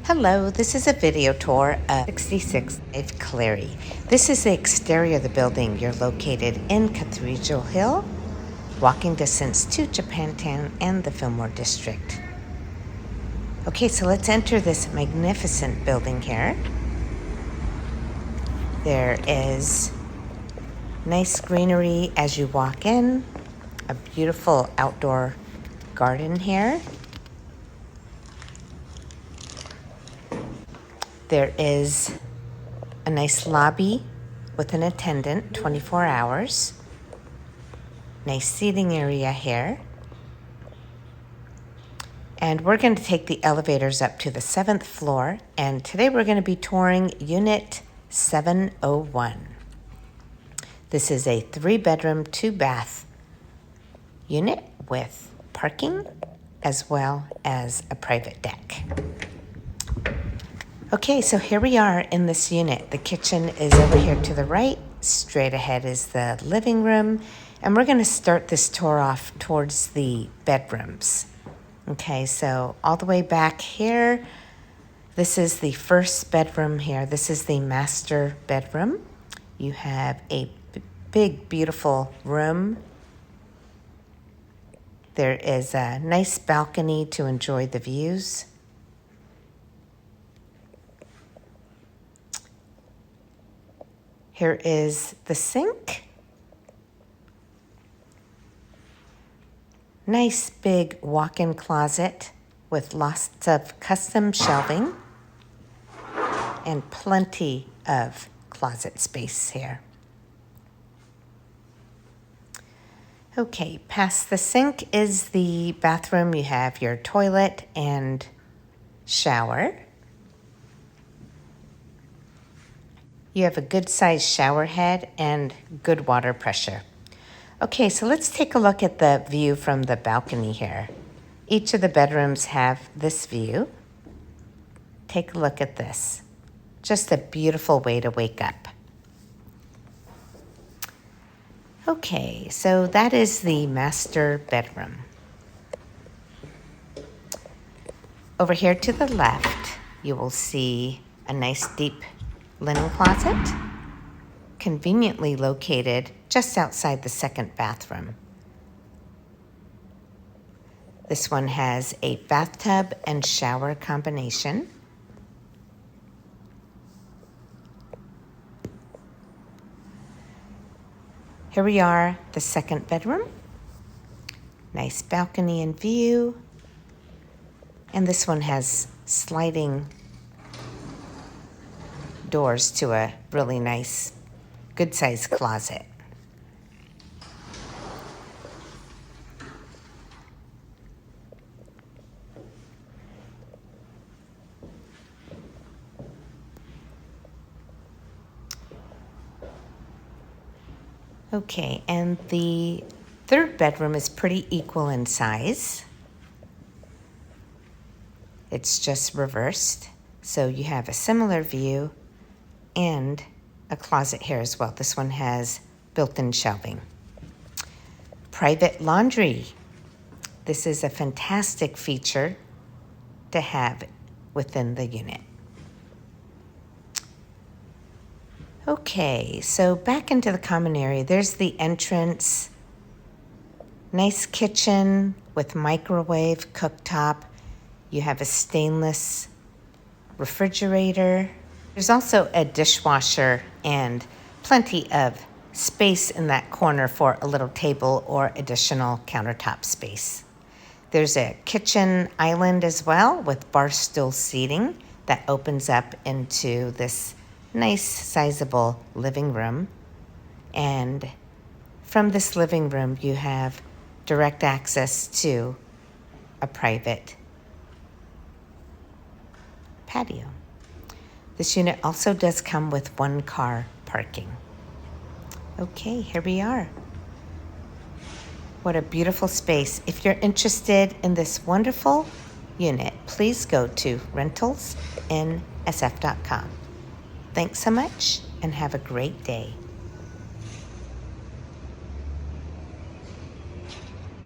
Hello, this is a video tour of 66 Cleary. This is the exterior of the building. You're located in Cathedral Hill, walking distance to Japantown and the Fillmore District. Okay, so let's enter this magnificent building here. There is nice greenery as you walk in, a beautiful outdoor garden here. There is a nice lobby with an attendant 24 hours. Nice seating area here. And we're going to take the elevators up to the 7th floor. And today we're going to be touring Unit 701. This is a 3-bedroom, 2-bath unit with parking as well as a private deck. Okay, so here we are in this unit. The kitchen is over here to the right. Straight ahead is the living room. And we're going to start this tour off towards the bedrooms. Okay, so all the way back here, this is the first bedroom here. This is the master bedroom. You have a big, beautiful room. There is a nice balcony to enjoy the views. Here is the sink. Nice big walk-in closet with lots of custom shelving and plenty of closet space here. Okay, past the sink is the bathroom. You have your toilet and shower. You have a good-sized shower head and good water pressure. Okay, so let's take a look at the view from the balcony here. Each of the bedrooms have this view. Take a look at this. Just a beautiful way to wake up. Okay, so that is the master bedroom. Over here to the left, you will see a nice deep linen closet, conveniently located just outside the second bathroom. This one has a bathtub and shower combination. Here we are, the second bedroom. Nice balcony and view. And this one has sliding doors to a really nice, good-sized closet. Okay, and the third bedroom is pretty equal in size. It's just reversed, so you have a similar view and a closet here as well. This one has built-in shelving. Private laundry. This is a fantastic feature to have within the unit. Okay, so back into the common area. There's the entrance. Nice kitchen with microwave, cooktop. You have a stainless refrigerator. There's also a dishwasher and plenty of space in that corner for a little table or additional countertop space. There's a kitchen island as well with bar stool seating that opens up into this nice sizable living room. And from this living room, you have direct access to a private patio. This unit also does come with 1-car parking. Okay, here we are. What a beautiful space. If you're interested in this wonderful unit, please go to rentalsinsf.com. Thanks so much and have a great day.